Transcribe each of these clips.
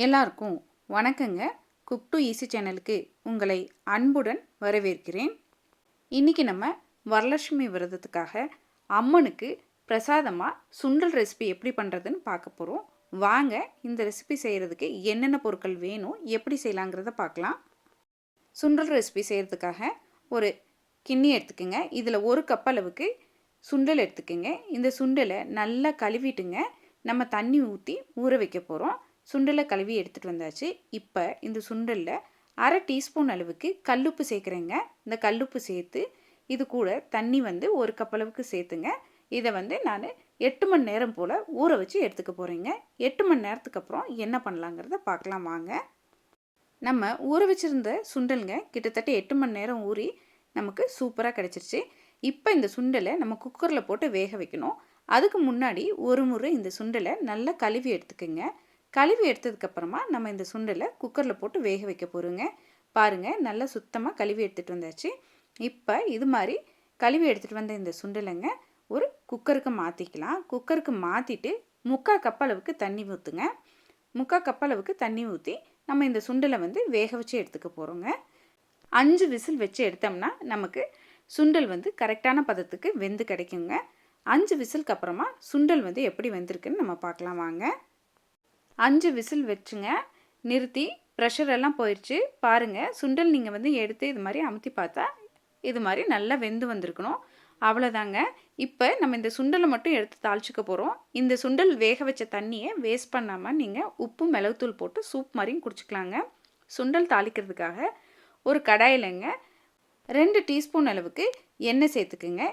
எல்லாருக்கும் வணக்கங்க. Cook to easy சேனலுக்கு உங்களை அன்புடன் வரவேற்கிறேன். இன்றைக்கி நம்ம வரலட்சுமி விரதத்துக்காக அம்மனுக்கு பிரசாதமாக சுண்டல் ரெசிபி எப்படி பண்ணுறதுன்னு பார்க்க போகிறோம். வாங்க இந்த ரெசிபி செய்கிறதுக்கு என்னென்ன பொருட்கள் வேணும், எப்படி செய்யலாங்கிறத பார்க்கலாம். சுண்டல் ரெசிபி செய்கிறதுக்காக ஒரு கிண்ணி எடுத்துக்கோங்க. இதில் 1 கப் அளவுக்கு சுண்டல் எடுத்துக்கோங்க. இந்த சுண்டலை நல்லா கழுவிட்டுங்க நம்ம தண்ணி ஊற்றி ஊற வைக்க போகிறோம். சுண்டலை கழுவி எடுத்துகிட்டு வந்தாச்சு. இப்போ இந்த சுண்டலில் 1/2 டீஸ்பூன் அளவுக்கு கல்லுப்பு சேர்க்குறேங்க. இந்த கல்லுப்பு சேர்த்து இது கூட தண்ணி 1 கப் அளவுக்கு சேர்த்துங்க. இதை நான் 8 மணி நேரம் போல் ஊற வச்சு எடுத்துக்க போகிறேங்க. 8 மணி நேரத்துக்கு அப்புறம் என்ன பண்ணலாங்கிறத பார்க்கலாம் வாங்க. நம்ம ஊற வச்சுருந்த சுண்டலுங்க கிட்டத்தட்ட 8 மணி நேரம் ஊறி நமக்கு சூப்பராக கிடச்சிருச்சு. இப்போ இந்த சுண்டலை நம்ம குக்கரில் போட்டு வேக வைக்கணும். அதுக்கு முன்னாடி ஒரு முறை இந்த சுண்டலை நல்லா கழுவி எடுத்துக்கோங்க. கழுவி எடுத்ததுக்கப்புறமா நம்ம இந்த சுண்டலை குக்கரில் போட்டு வேக வைக்க போகிறோங்க. பாருங்கள், நல்லா சுத்தமாக கழுவி எடுத்துகிட்டு வந்தாச்சு. இப்போ இது மாதிரி கழுவி எடுத்துகிட்டு வந்த இந்த சுண்டலைங்க ஒரு குக்கருக்கு மாற்றிக்கலாம். குக்கருக்கு மாற்றிட்டு 3/4 கப் அளவுக்கு தண்ணி ஊற்றுங்க. 3/4 கப் அளவுக்கு தண்ணி ஊற்றி நம்ம இந்த சுண்டலை வேக வச்சு எடுத்துக்க போகிறோங்க. 5 விசில் வச்சு எடுத்தோம்னா நமக்கு சுண்டல் கரெக்டான பதத்துக்கு வெந்து கிடைக்குங்க. 5 விசிலுக்கு அப்புறமா சுண்டல் எப்படி வெந்திருக்குன்னு நம்ம பார்க்கலாம் வாங்க. 5 விசில் வச்சுங்க நிறுத்தி ப்ரெஷர் எல்லாம் போயிடுச்சு. பாருங்கள், சுண்டல் நீங்கள் எடுத்து இது மாதிரி அமுத்தி பார்த்தா இது மாதிரி நல்லா வெந்து வந்திருக்கணும். அவ்வளோதாங்க. இப்போ நம்ம இந்த சுண்டலை மட்டும் எடுத்து தாளிச்சிக்க போகிறோம். இந்த சுண்டல் வேக வச்ச தண்ணியை வேஸ்ட் பண்ணாமல் நீங்கள் உப்பு மிளகுத்தூள் போட்டு சூப் மாதிரியும் குடிச்சிக்கலாங்க. சுண்டல் தாளிக்கிறதுக்காக ஒரு கடாயிலங்க 2 டீஸ்பூன் அளவுக்கு எண்ணெய் சேர்த்துக்குங்க.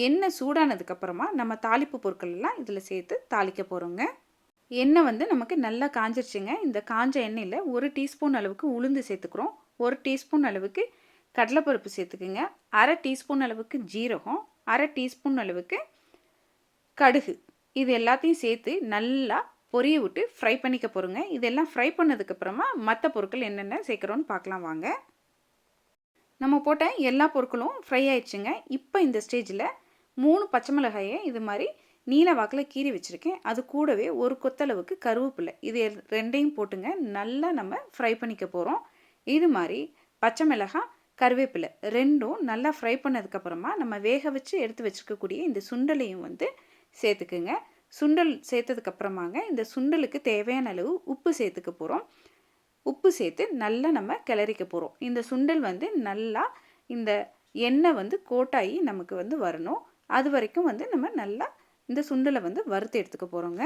எண்ணெய் சூடானதுக்கப்புறமா நம்ம தாளிப்பு பொருட்கள் எல்லாம் இதில் சேர்த்து தாளிக்க போகிறோங்க. எண்ணெய் நமக்கு நல்லா காஞ்சிருச்சுங்க. இந்த காஞ்ச எண்ணெயில் 1 டீஸ்பூன் அளவுக்கு உளுந்து சேர்த்துக்கிறோம். 1 டீஸ்பூன் அளவுக்கு கடலைப்பருப்பு சேர்த்துக்குங்க. 1/2 டீஸ்பூன் அளவுக்கு ஜீரகம், 1/2 டீஸ்பூன் அளவுக்கு கடுகு, இது எல்லாத்தையும் சேர்த்து நல்லா பொரிய விட்டு ஃப்ரை பண்ணிக்க போகிறோங்க. இதெல்லாம் ஃப்ரை பண்ணதுக்கப்புறமா மற்ற பொருட்கள் என்னென்ன சேர்க்குறோன்னு பார்க்கலாம் வாங்க. நம்ம போட்ட எல்லா பொருட்களும் ஃப்ரை ஆயிடுச்சுங்க. இப்போ இந்த ஸ்டேஜில் 3 பச்சை மிளகாயை இது மாதிரி நீல வாக்கில் கீறி வச்சுருக்கேன். அது கூடவே ஒரு கொத்தளவுக்கு கருவேப்பிலை, இது 2ஐயும் போட்டுங்க நல்லா நம்ம ஃப்ரை பண்ணிக்க போகிறோம். இது மாதிரி பச்சை மிளகாய், கருவேப்பிலை 2ம் நல்லா ஃப்ரை பண்ணதுக்கப்புறமா நம்ம வேக வச்சு எடுத்து வச்சுருக்கக்கூடிய இந்த சுண்டலையும் சேர்த்துக்குங்க. சுண்டல் சேர்த்ததுக்கப்புறமாங்க இந்த சுண்டலுக்கு தேவையான அளவு உப்பு சேர்த்துக்க போகிறோம். உப்பு சேர்த்து நல்லா நம்ம கிளறிக்க போகிறோம். இந்த சுண்டல் நல்லா இந்த எண்ணெய் கோட்டாகி நமக்கு வரணும். அது வரைக்கும் நம்ம நல்லா இந்த சுண்டலை வறுத்து எடுத்துக்க போகிறோங்க.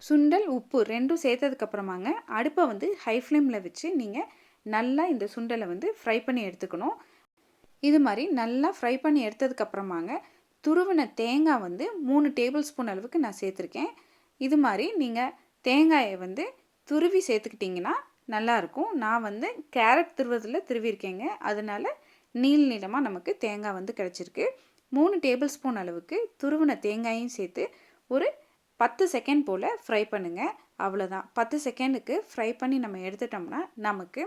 சுண்டல் உப்பு 2ம் சேர்த்ததுக்கப்புறமாங்க அடுப்பை ஹை ஃப்ளேமில் வச்சு நீங்கள் நல்லா இந்த சுண்டலை ஃப்ரை பண்ணி எடுத்துக்கணும். இது மாதிரி நல்லா ஃப்ரை பண்ணி எடுத்ததுக்கப்புறமாங்க துருவின தேங்காய் 3 டேபிள் ஸ்பூன் அளவுக்கு நான் சேர்த்துருக்கேன். இது மாதிரி நீங்கள் தேங்காயை துருவி சேர்த்துக்கிட்டிங்கன்னா நல்லாயிருக்கும். நான் கேரட் துருவதில் துருவிருக்கேங்க. அதனால் நீளமாக நமக்கு தேங்காய் கிடச்சிருக்கு. 3 டேபிள் ஸ்பூன் அளவுக்கு துருவின தேங்காயும் சேர்த்து ஒரு 10 செகண்ட் போல் ஃப்ரை பண்ணுங்கள். அவ்வளோதான். 10 செகண்டுக்கு ஃப்ரை பண்ணி நம்ம எடுத்துட்டோம்னா நமக்கு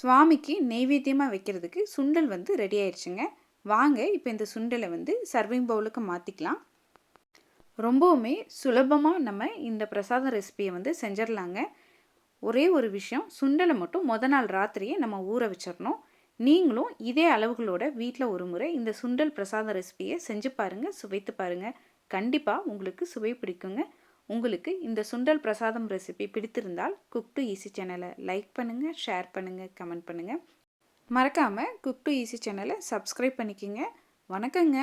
சுவாமிக்கு நெய்வேத்தியமாக வைக்கிறதுக்கு சுண்டல் ரெடி ஆயிடுச்சுங்க. வாங்க இப்போ இந்த சுண்டலை சர்விங் பவுலுக்கு மாற்றிக்கலாம். ரொம்பவுமே சுலபமாக நம்ம இந்த பிரசாதம் ரெசிபியை செஞ்சிடலாங்க. ஒரே ஒரு விஷயம், சுண்டலை மட்டும் நாள் ராத்திரியே நம்ம ஊற வச்சிடணும். நீங்களும் இதே அளவுகளோட வீட்டில் ஒரு முறை இந்த சுண்டல் பிரசாத ரெசிபியை செஞ்சு பாருங்கள், சுவைத்து பாருங்கள். கண்டிப்பாக உங்களுக்கு சுவை பிடிக்குங்க. உங்களுக்கு இந்த சுண்டல் பிரசாதம் ரெசிபி பிடித்திருந்தால் குக் டு ஈஸி சேனலை லைக் பண்ணுங்கள், ஷேர் பண்ணுங்கள், கமெண்ட் பண்ணுங்கள். மறக்காமல் குக் டு ஈஸி சேனலை சப்ஸ்கிரைப் பண்ணிக்கோங்க. வணக்கங்க.